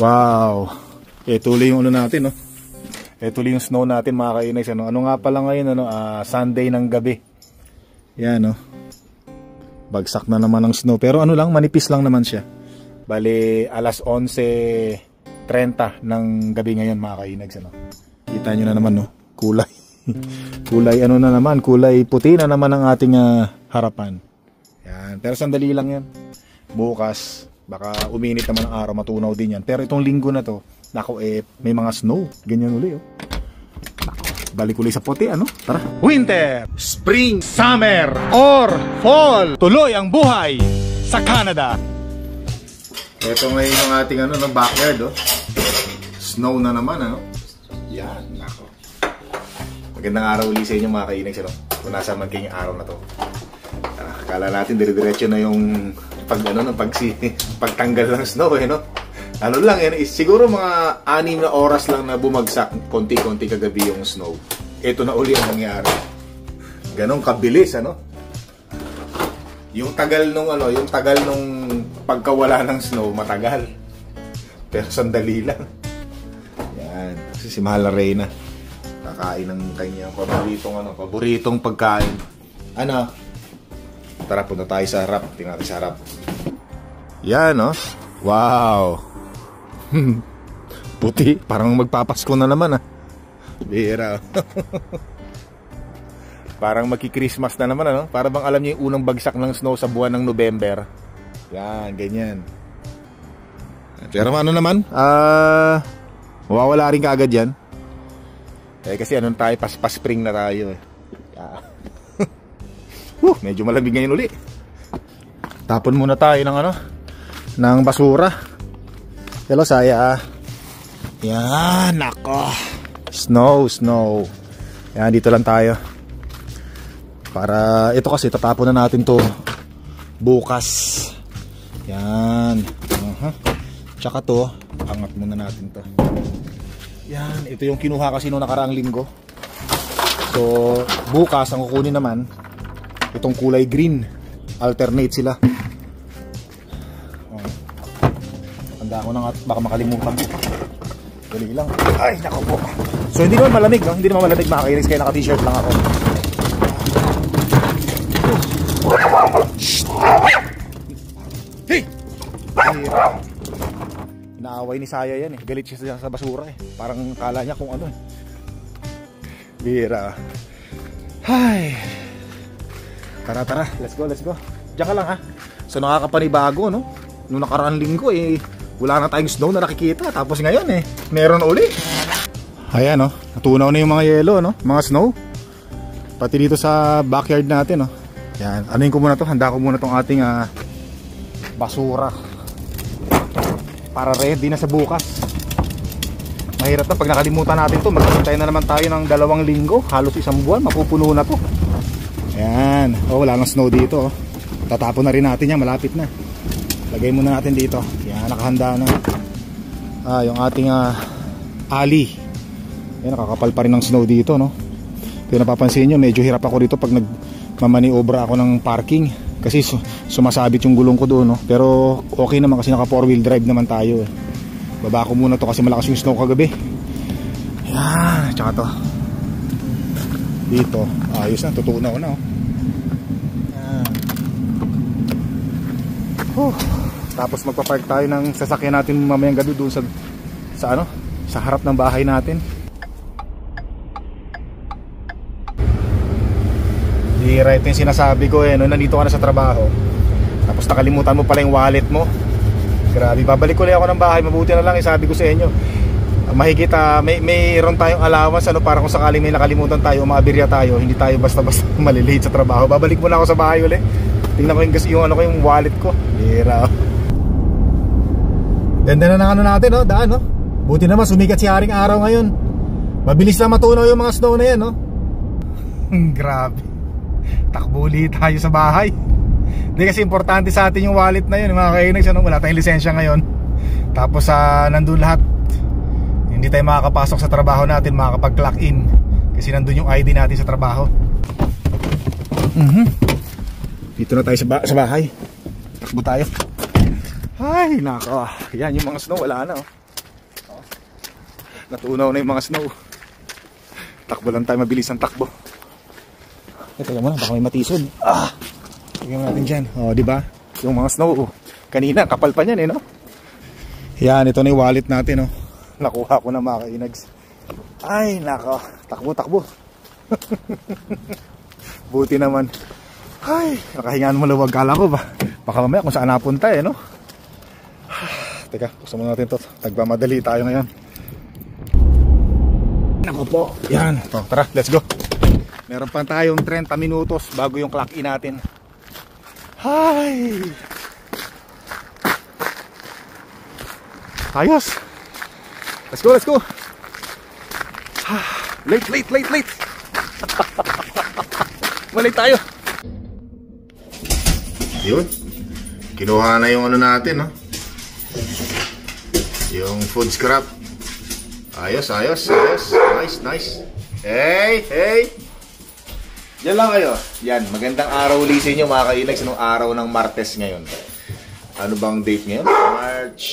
Wow. Ito ulit yung ano natin, no? Ito ulit yung snow natin, mga kainags. Ano nga pala ngayon, Sunday ng gabi. Yan, no? Bagsak na naman ng snow. Pero ano lang, manipis lang naman siya. Bali, alas 11:30 ng gabi ngayon, mga kainags, ano? Kita nyo na naman, no? Kulay. Kulay ano na naman, kulay puti na naman ang ating harapan. Yan. Pero sandali lang yan. Bukas, baka uminit naman ang araw, matunaw din yan. Pero itong linggo na to, nako may mga snow. Ganyan uli, oh. Nako, balik uli sa puti, ano? Tara. Winter, spring, summer, or fall. Tuloy ang buhay sa Canada. Ito ngayon ang ating backyard, oh. Snow na naman, ano? Yan, nako. Magandang araw ulit sa inyo, mga kainags, ano? Kung nasa man kayong araw na to. Akala natin dire-diretso na yung pagtanggal ng snow, no? Ano lang yan, siguro mga 6 na oras lang na bumagsak, konti-konti kagabi yung snow. Ito na uli ang nangyari. Ganong kabilis, ano? Yung tagal nung pagkawala ng snow, matagal. Pero sandali lang. Yan, kasi si Mahal na Reyna kakain ng kanyang paboritong pagkain. Tara, punta tayo sa harap. Tingnan natin sa harap. Yan, no? Wow. Puti. Parang magpapasko na naman, Bira. Parang magki-Christmas na naman, ano? Para bang alam niyo yung unang bagsak ng snow sa buwan ng November. Yan, ganyan. Pero ano naman? Mawawala rin kaagad yan. Kasi tayo, pa-spring na tayo, medyo malamig ngayon uli. Tapon muna tayo ng basura. Hello, saya. Yan, nako. Snow. Yan, dito lang tayo. Para, ito kasi, tatapon na natin to bukas. Yan. Tsaka to, angat muna natin to. Yan, ito yung kinuha kasi noong nakaraang linggo. So, bukas, ang kukunin naman, itong kulay green. Alternate sila. Handa ko na nga, baka makalimutan ko. Dali lang. Ay, nako po. So, hindi naman malamig, no? Hindi naman malamig, mga kainags, kaya naka-t-shirt lang ako. Hey! Inaaway ni Saya yan, galit siya sa basura, Parang kala niya kung ano, Bira. Hay. Tara, let's go. Diyan ka lang, So nakakapanibago, no? Noong nakaraang linggo, wala na tayong snow na nakikita. Tapos ngayon, meron uli. Ayan, no? Natunaw na yung mga yelo, no? Mga snow. Pati dito sa backyard natin, no? Yan, anuin ko muna to. Handa ko muna tong ating basura. Para ready na sa bukas. Mahirap na pag nakalimutan natin to. Maghihintay na naman tayo ng 2 linggo. Halos 1 buwan, mapupuno na to. Ayan, wala nang snow dito, Tatapon na rin natin yan, malapit na. Lagay muna natin dito. Yan, nakahanda na. Yung ating alley. Yan, nakakapal pa rin ng snow dito, no? Kaya napapansin nyo, medyo hirap ako dito pag nagmamaniobra ako ng parking. Kasi sumasabit yung gulong ko doon, no? Pero okay naman kasi naka 4-wheel drive naman tayo, Baba ko muna to kasi malakas yung snow kagabi. Yan, tsaka to. Dito, ayos na, tutunaw na, Yan. Tapos magpapark tayo ng sasakyan natin mamayang gabi doon sa harap ng bahay natin. Right yung sinasabi ko, no, nandito ka na sa trabaho tapos nakalimutan mo pala yung wallet mo. Grabe, babalik ulit ako ng bahay. Mabuti na lang, sabi ko sa inyo, mahigit mayroon tayong allowance, para kung sakaling may nakalimutan tayo, maabirya tayo, hindi tayo basta-basta malilate sa trabaho. Babalik muna ako sa bahay ulit. Tingnan ko yung wallet ko. Hira. Ganda na ng natin, daan, Buti naman sumikat si Haring Araw ngayon. Mabilis lang matunaw yung mga snow na yan, Grabe. Takbo ulit tayo sa bahay. Hindi kasi importante sa atin yung wallet na yun, mga kainags, wala tayong lisensya ngayon. Tapos nandun lahat. Hindi tayo makakapasok sa trabaho natin, makakapag-clock in kasi nandun yung ID natin sa trabaho. Dito na tayo sa bahay. Takbo tayo. Ay, nako. Yan yung mga snow, wala na, Natunaw na yung mga snow. Takbo lang tayo, mabilis ang takbo. Teka mo na, baka may matisod. Tignan mo natin dyan. O, diba? Yung mga snow. Kanina, kapal pa niyan no? Yan, ito na yung wallet natin Nakuha ko na mga kainags. Ay, nako. Takbo. Buti naman. Ay, nakahingaan mo luwag. Kala ko ba? Baka mamaya kung saan napunta no? Teka, buksan mo natin to. Nagmamadali tayo ngayon. Nako po. Yan. Tara, let's go. Meron pa tayong 30 minutos bago yung clock in natin. Hi! Ayos! Let's go! Late! Balik tayo! Yun. Kinuha na yung ano natin, yung food scrap. Ayos. Nice. Hey! Yan lang kayo. Yan, magandang araw ulit sa inyo mga kainags. Anong araw ng Martes ngayon? Ano bang date ngayon? March.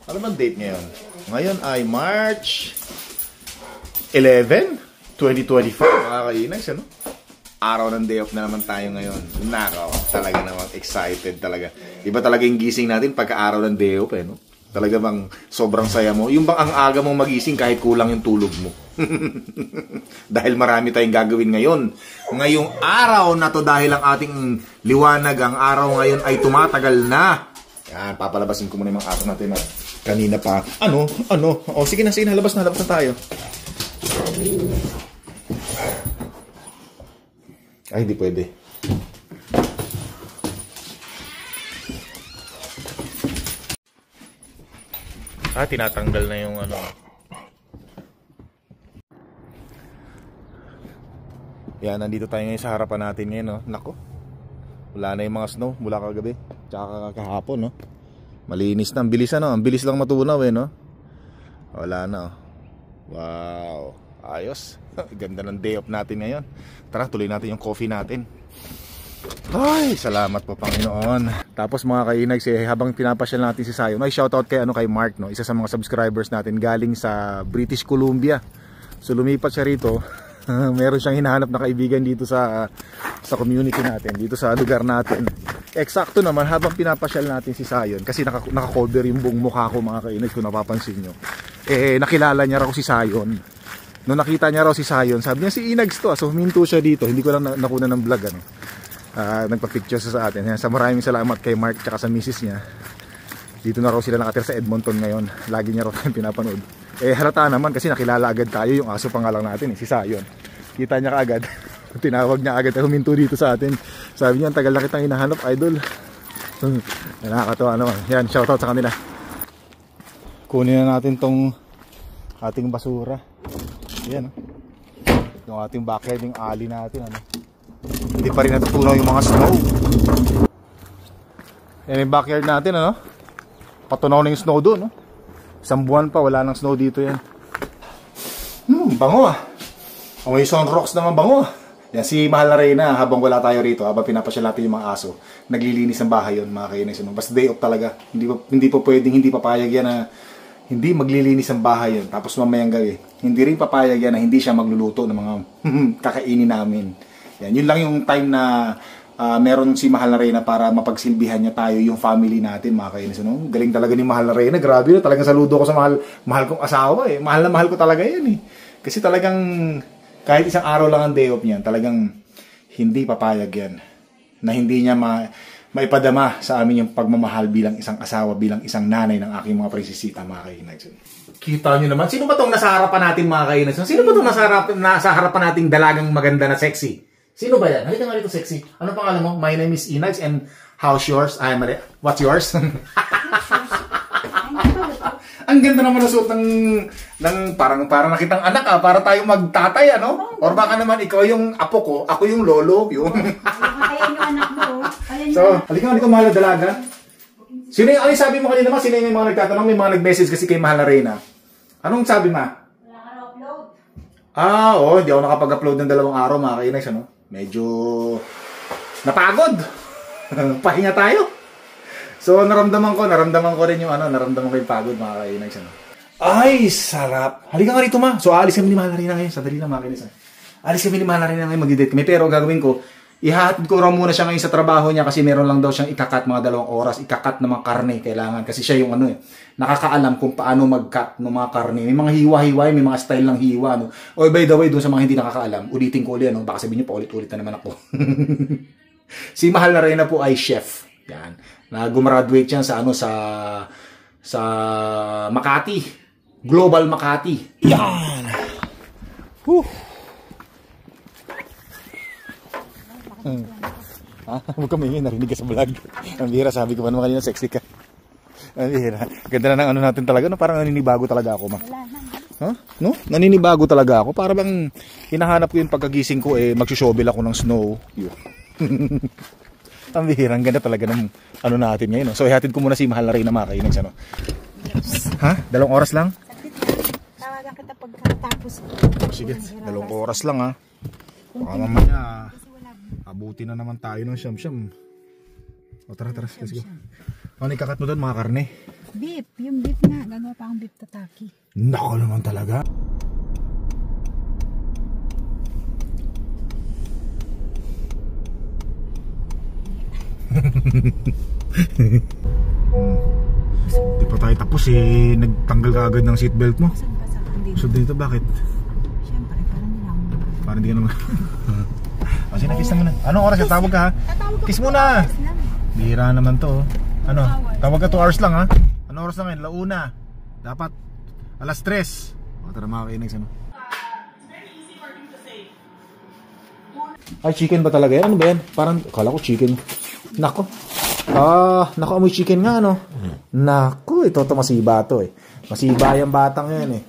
Ano bang date ngayon? Ngayon ay March 11, 2025 mga kainags. Araw ng day off na naman tayo ngayon. Nako, talaga naman excited talaga. Iba talaga yung gising natin pagka araw ng day off no? Talaga bang sobrang saya mo? Yung bang ang aga mong magising kahit kulang yung tulog mo. Dahil marami tayong gagawin ngayon. Ngayong araw na to dahil ang ating liwanag, ang araw ngayon ay tumatagal na. Yan, papalabasin ko muna yung mga aso natin na kanina pa. Ano? O sige na, labas na tayo. Ay, hindi pwede. Tinatanggal na yung ano. Yan, nandito tayo ngayon sa harapan natin ngayon, Nako. Wala na yung mga snow mula kagabi. Tsaka kahapon, Malinis na, ang bilis ang bilis lang matunaw Wala na, Wow, ayos. Ganda ng day off natin ngayon. Tara, tuloy natin yung coffee natin. Ay, salamat po Panginoon. Tapos mga kainags, habang pinapasyal natin si Sayon, ay shoutout kay Mark, isa sa mga subscribers natin galing sa British Columbia. So lumipat siya rito. Meron siyang hinahanap na kaibigan dito sa community natin, dito sa lugar natin. Eksakto naman habang pinapasyal natin si Sayon, kasi naka-cover yung buong mukha ko mga kainags, kung napapansin nyo. Nakilala niya raw si Sayon. Nung nakita niya raw si Sayon, sabi niya si Inags to. So huminto siya dito, hindi ko lang nakuna ng vlog nagpa-picture sa atin. Yan, sa maraming salamat kay Mark tsaka sa misis niya. Dito na raw sila nakatira sa Edmonton ngayon. Lagi niya raw tayong pinapanood. Halata naman kasi nakilala agad tayo. Yung aso pa nga lang natin, si Sayon. Kita niya kaagad. Tinawag niya agad, huminto dito sa atin. Sabi niya, tagal na kitang hinahanap, idol. Nakakatawa naman. Yan, shoutout sa kanila. Kunin na natin tong ating basura. Yan, yung ating backyard, yung alley natin, Hindi pa rin natutunaw yung mga snow. Yan yung backyard natin, Patunaw na yung snow doon, Isang buwan pa, wala nang snow dito yan. Bango Amoy isang rocks naman bango. Yan, si Mahal na Reyna, habang wala tayo rito, habang pinapasyal natin yung mga aso, naglilinis ng bahay yun, mga kainags. Basta day off talaga. Hindi pa pwedeng, hindi papayag yan na hindi maglilinis ang bahay yun. Tapos mamayang gabi, hindi rin papayag yan na hindi siya magluluto ng mga kakainin namin. Yan, yun lang yung time na meron si Mahal na Reyna para mapagsilbihan niya tayo, yung family natin, mga kainis. Galing talaga ni Mahal na Reyna. Grabe talagang saludo ko sa mahal kong asawa Mahal na mahal ko talaga yan Kasi talagang kahit isang araw lang ang day off niyan, talagang hindi papayag yan na hindi niya maipadama sa amin yung pagmamahal bilang isang asawa, bilang isang nanay ng aking mga prinsesita, mga kainags. Kita nyo naman, sino ba itong nasa harapan natin, mga kainags? Sino ba itong nasa harapan nating dalagang maganda na sexy? Sino ba yan? Halika nga rito, sexy. Ano pangalan mo? My name is Inags and how's yours? What's yours? Ang ganda naman na suot ng parang nakitang anak para tayo magtatay, Or baka naman ikaw yung apo ko, ako yung lolo, yung... Ayan yung anak mo, So, halika Mahal na dalaga. Sino yung sabi mo kanina, sino yung mga nagtatanong, may mga nag-message kasi kay Mahal na Reyna. Anong sabi, Ma? Wala ka na-upload. Oo, hindi ako nakapag-upload ng 2 araw, mga kainags, Medyo napagod. Pahinga tayo. So naramdaman ko rin yung naramdaman ko yung pagod, mga kainags. Ay, sarap. Halika nga rito, ma. So, alis kami ni Mahal Reyna ngayon. Sadali lang, makinis. Alis kami ni Mahal Reyna ngayon. Mag-date kami. Pero gagawin ko, ihahatid ko raw muna siya ngayon sa trabaho niya kasi meron lang daw siyang ikakat mga 2 oras. Ikakat ng mga karne kailangan. Kasi siya yung nakakaalam kung paano mag-cut ng mga karne. May mga hiwa-hiwa, may mga style ng hiwa. No? Oh, by the way, doon sa mga hindi nakakaalam, ulitin ko ulit. No? Baka sabihin niyo pa ulit-ulit na naman ako. Si Mahal Reyna po ay chef. Yan. Na-gumraduate yan sa sa Makati. Global Makati. Yan. Huwag kami yun, narinig ka sa vlog. Ang bihira, sabi ko pa naman kanina, sexy ka. Ang bihira. Ganda na ng natin talaga, no? Parang naninibago talaga ako, ma. Huh? No? Naninibago talaga ako. Para bang hinahanap ko yung pagkagising ko, magsushobel ako ng snow. Ang bihira, ang ganda talaga ng natin ngayon. No? So, ihatid ko muna si Mahal Reyna makainis. Ha? 2 oras lang? Tawagan kita pagkatapos. Sige, 2 oras lang, ha. Baka mamaya, abuti na naman tayo ng siyam-siyam. O tara, let's go. Ano ikakat mo doon, mga karne? Beef, yung beef nga. Gagawa pa akong beef tataki. Nako naman talaga. Di pa tayo tapos nagtanggal ka agad ng seatbelt mo. Saan ba sa kanila? So dito bakit? Siyempre, parang nilang. Parang di ka naman. Kasi na-kiss na muna. Anong oras? Tawag ka, ha? Kiss muna. Bihira naman to. Ano? Tawag ka 2 hours lang, ha? Anong oras lang ngayon? Launa. Dapat 3:00. O tara, mga kainags, ano? Ay, chicken ba talaga yan? Ano ba yan? Parang, kala ko chicken. Nako. Nako, amoy chicken nga, ano? Nako, ito masiba to, Masiba yung batang yan,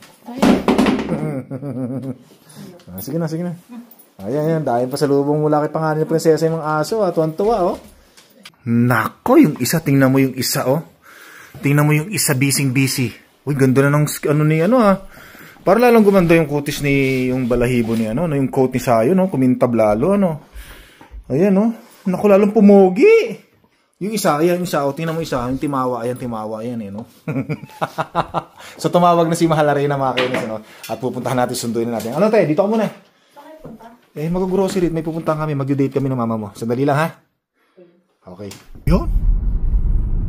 Sige na. Ayan, dahil pa sa lubong mula kay pangalan ni prinsesa yung mga aso, tuwan-tuwa, Nako, yung isa, tingnan mo yung isa, Tingnan mo yung isa, busy. Uy, ganda na ng, Para lalong gumanda yung kutis ni, yung balahibo ni, yung coat ni Sayo, kumintab lalo, Ayan, Naku, lalong pumogi. Yung isa, tingnan mo isa, yung timawa, ayan, So, tumawag na si Mahal Reyna mga kainis, at pupuntahan natin, sunduin natin. Ano tayo, dito ka muna. Mag-grocery, may pupuntahan kami, mag-date kami ng mama mo. Sandali lang, ha? Okay. Yun?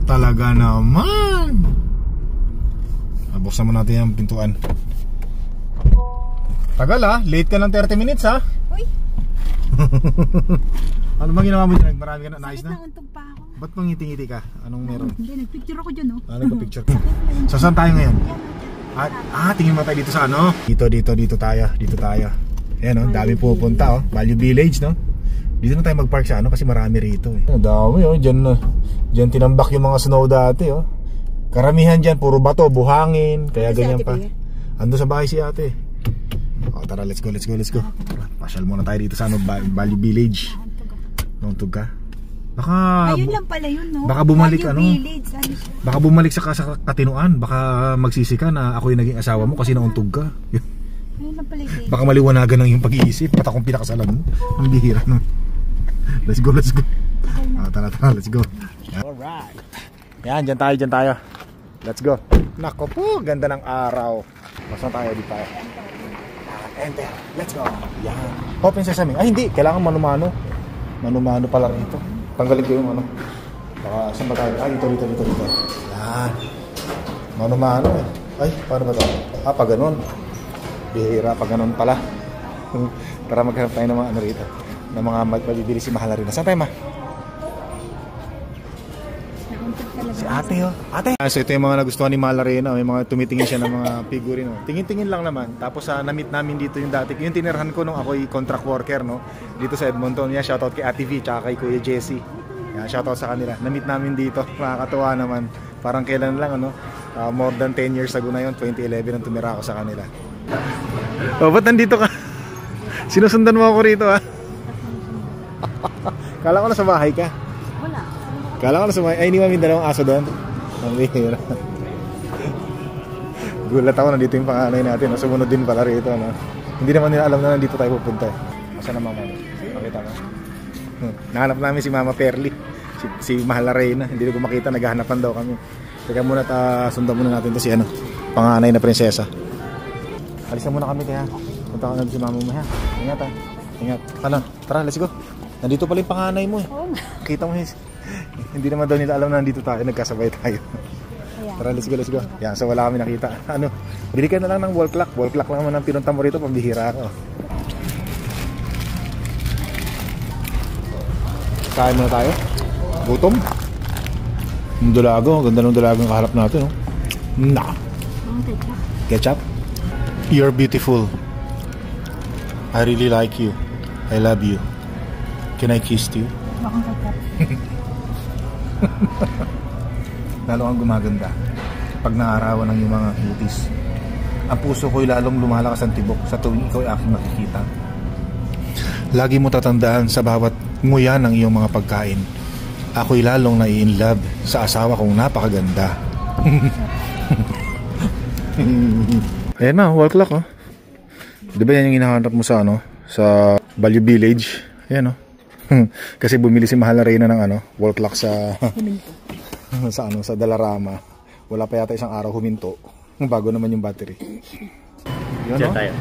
Talaga naman. Buksan mo natin yung pintuan. Tagal, ha? Late ka ng 30 minutes, ha? Uy! Ano bang ginawa mo dyan? Marami ka na, nice na? Nauntog pa ako. Ba't mangiti-ngiti ka? Anong meron? Hindi, nagpicture ako dyan, Nagpa-picture ka. So, saan tayo ngayon? Tingin mo tayo dito sa Dito tayo. Ayan, dami pupunta, Value Village, Dito na tayo mag-park sa kasi marami rito, Ang dami, Diyan tinambak yung mga snow dati, Karamihan dyan, puro bato, buhangin. Kaya ganyan pa. Ando sa bahay si ate. Tara, let's go. Pasyal muna tayo dito sa Value Village. Nauntog ka? Baka ayun lang pala yun, Baka bumalik Village, baka bumalik sa Katinuan. Baka magsisi ka na ako yung naging asawa mo kasi nauntog ka. Ayun lang pala yun. Baka maliwanagan ng yung pag-iisip. Ba't akong pinakasalan mo? Ang bihira, Let's go. Tara, let's go. Alright. Yan, dyan tayo. Let's go. Nako po, ganda ng araw. Basta tayo dito tayo. Enter. Let's go. Yan. Open sesame. Ay, hindi. Kailangan mano-mano. Mano-mano pala rito. Tanggalin ko yung Baka, saan ba tayo? Dito. Yan. Mano-mano Ay, paano ba ito? Pa ganun. Bihira, pa ganun pala. Tara, maghanap tayo ng mga rito. Ng mga mabibili si Mahal Reyna. Saan tayo, ma? Si ate, Ate! So ito yung mga nagustuhan ni Mahal Reyna. May mga tumitingin siya ng mga figurine, Tingin-tingin lang naman. Tapos na-meet namin dito yung dati. Yung tinirahan ko nung ako'y contract worker, Dito sa Edmonton. Yan, shoutout kay Ate V, tsaka kay Kuya Jesse. Yan, shoutout sa kanila. Na-meet namin dito. Nakakatuwa naman. Parang kailan lang, more than 10 years ago na yun. 2011 ang tumira ako sa kanila. Ba't nandito ka? Sinusundan mo ako rito, Kala ko na sa bahay ka. Kala ko na sa bahay. Ay, hindi mami dalawang aso doon. Ang bihira. Gulat ako, nandito yung panganay natin. Sumunod din pala rito, Hindi naman nila alam na nandito tayo pupunta. Asa na mama? Makita mo? Nahanap namin si Mama Perly. Si Mahal Reyna. Hindi ko makita, naghahanapan daw kami. Teka muna at sundan muna natin to si ano, panganay na prinsesa. Alisan muna kami kaya. Punta ka na si mama mo ha. Ingat ha. Ingat. Ano? Tara, let's go. Nandito pala yung panganay mo eh. Oo nga. Kita mo hindi naman daw nila alam na nandito tayo. Nagkasabay tayo. Ayan. Tara, let's go, let's go. Yan, so wala kami nakita. Ano? Bili ka na lang ng wall clock. Wall clock lang naman ang pinunta mo rito. Pambihira ako. Kain muna tayo. Gutom. Yung dulago. Ganda ng dulago yung kahalap natin. Oh. Nah. Ang ketchup. Ketchup? You're beautiful. I really like you. I love you. Can I kiss you? Bakang ketchup. Lalo kang gumaganda pag naarawan ng iyong mga cuties. Ang puso ko'y lalong lumalakas ang tibok sa tuwing ikaw ay aking makikita. Lagi mo tatandaan sa bawat nguya ng iyong mga pagkain. Ako'y lalong nai-inlove sa asawa kong napakaganda. Ayan na, wall clock oh. Di ba yan yung hinahanap mo sa ano? Sa Value Village? Ayan oh. Kasi bumili si Mahal na Reyna ng ano, wall clock sa sa ano, sa Dalarama. Wala pa yata isang araw huminto. Bago naman yung battery. Yun Diyan no? tayo.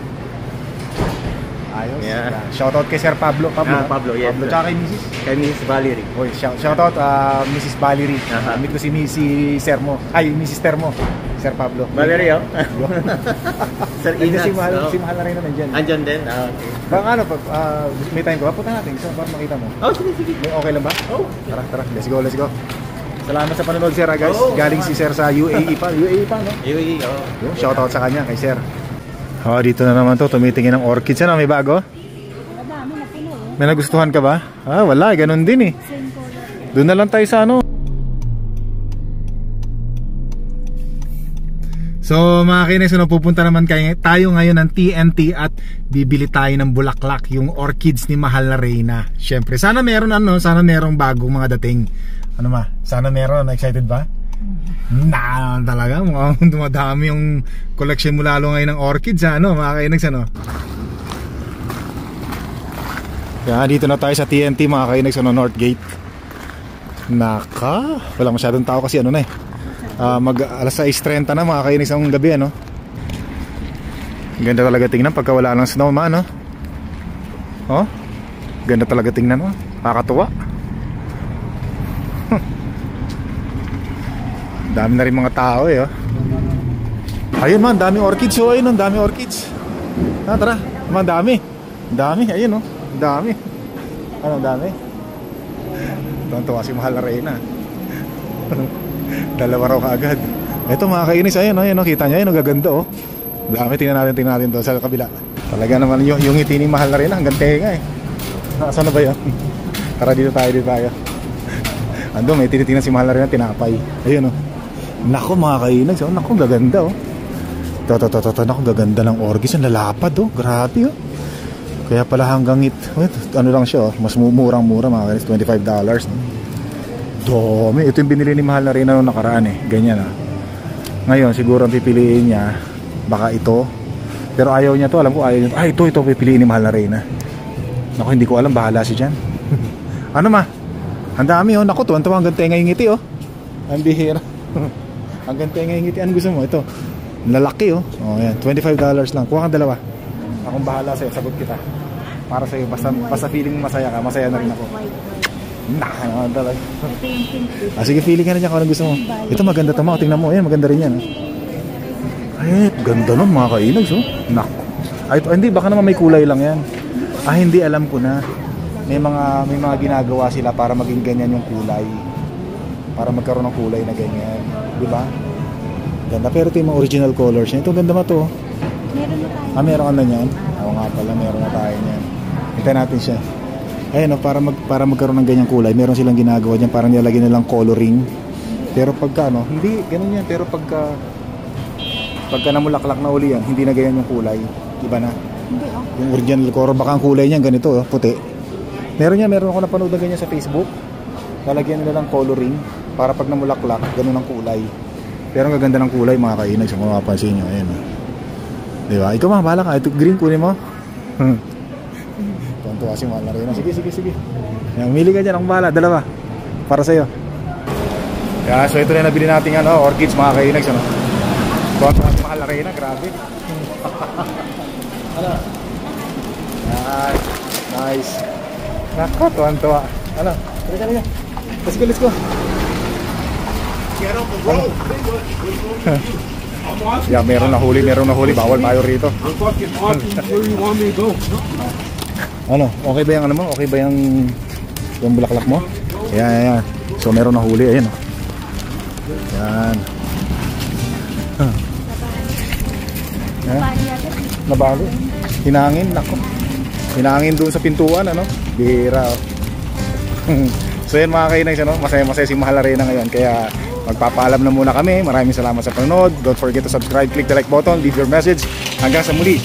Ayos. Yeah. Shoutout kay Sir Pablo. Pablo, yes. Pablo, tsaka kay Mrs. Kay Miss Valerie. Oy, shoutout Mrs. Valerie. Meet ko si Sir mo. Ay, Mrs. Termo. Sir Pablo. Valerie, oh. Sir Nandiyan Inas. si Mahal na Reyna nandiyan. Andyan din? Ah, okay. Baka ano, may time ko. Punta natin. So, para makita mo. Oh, sige, sige. Okay lang ba? Oh. Tara, tara. Let's go, let's go. Salamat sa panonood, Sir, guys. Galing si Sir sa UAE pa. UAE pa, no? UAE, oh. Shoutout sa kanya, kay Sir. Oh, dito na naman to. Tumitingin ng orchids. Ano, may bago? Madami na puno eh. May nagustuhan ka ba? Ah, wala. Ganun din eh. Same color. Doon na lang tayo sa ano. So mga kinex, pupunta naman tayo ngayon ng TNT at bibili tayo ng bulaklak, yung orchids ni Mahal na Reyna. Syempre, sana meron sana merong bagong mga dating. Ano ma? Sana meron. Excited ba? Na talaga, mukhang dumadami yung collection mo lalo ngayon ng orchids, ano mga kinex, ano? Kaya dito na tayo sa TNT mga kinex, ano, North Gate. Naka, wala masyadong tao kasi ano na eh. Mag alas 6:30 na mga kainis ng gabi, ano. Ganda talaga tingnan pagka wala ng snow, ma, no? Oh, ganda talaga tingnan, oh. Nakakatuwa. Dami na rin mga tao eh, oh. Ayun man, daming orchids, oh. Ayun, dami orchids. Tara, man, dami. Dami, ayun, oh. Dami. Ano, dami. Tuwa si Mahal na Reyna. Dalawa raw kaagad. Ito mga kainis, ayun, ayun, kita nyo, ayun, gaganda, oh. Dami, tingnan natin to sa kabila. Talaga naman yung ngiti ni Mahal na Reyna, hanggang tenga eh. Saan na ba yan? Tara, dito tayo. Ando, may tinitingnan si Mahal na Reyna, tinapay. Ayun, oh. Nako mga kainis, oh. Nako, gaganda, oh. Nako, gaganda ng orchids. Ang lalapad, oh. Grabe, oh. Kaya pala hanggang ano lang siya, oh. Mas murang-mura mga kainis, $25. Dami. Ito yung binili ni Mahal na Reyna noong nakaraan eh. Ganyan ah. Ngayon siguro ang pipiliin niya baka ito. Pero ayaw niya to. Alam ko ayaw niya to. Ah, ito pipiliin ni Mahal na Reyna. Naku, hindi ko alam. Bahala si Jan. Ano ma? Ang dami oh. Naku, tuwan-tuwa hanggang tenga yung ngiti oh. Ang bihira. Hanggang tenga yung ngiti. Anong gusto mo? Ito. Lalaki oh. Oh yan. $25 lang. Kuha kang dalawa. Akong bahala sa'yo. Sagot kita. Para sa'yo. Basta feeling masaya ka. Masaya na rin ako. Naman talaga. Sige, feeling ka na dyan kung anong gusto mo. Ito maganda to mga, tingnan mo. Ayan, maganda rin yan. Ay, ganda nun mga kainags, oh. Naku. Ay, hindi, baka naman may kulay lang yan. Ah, hindi, alam ko na. May mga ginagawa sila para maging ganyan yung kulay. Para magkaroon ng kulay na ganyan. Diba? Ganda, pero ito yung mga original colors niya. Ito, ganda ma to. Meron na tayo. Ah, meron ka na yan? Oo nga pala, meron na tayo yan. Hintayin natin siya. Ayun, no, para magkaroon ng ganyang kulay, meron silang ginagawa diyan, parang nilalagyan nilang coloring. Pero pagka ano, hindi ganun yan, pero pagka namulaklak na uli yan, hindi na ganyan yung kulay. Iba na. Hindi oh. Yung original color, baka ang kulay niyan ganito, oh, puti. Meron ako napanood na ganyan sa Facebook. Lalagyan nila ng coloring para pag namulaklak, ganun ang kulay. Pero ang gaganda ng kulay mga kainag, kung mapapansin niyo, ayun. Di ba? Ikaw bahala ka, ito green kunin mo. Tuwa si Mahal na Reyna. Sige. Yan, umili ka dyan, akong bahala, dalawa. Para sa'yo. Yeah, so ito na yung nabili nating ano, orchids mga kainags, ano. Sobrang mahal na rin na, grabe. Ano? Yan. Nice. Nako, tuwan-tuwa. Ano? Tara. Let's go, let's go. Yeah, meron na huli. Bawal tayo rito. Ano? Okay ba yung ano mo? Okay ba yung bulaklak mo? Yan. So meron na huli, ayun. Yan. Nabalo. Hinangin, nako. Hinangin doon sa pintuan, ano? Bihira. So yan mga kainags, ano? Masaya si Mahal Arena ngayon. Kaya magpapaalam na muna kami. Maraming salamat sa panonood. Don't forget to subscribe, click the like button, leave your message. Hanggang sa muli.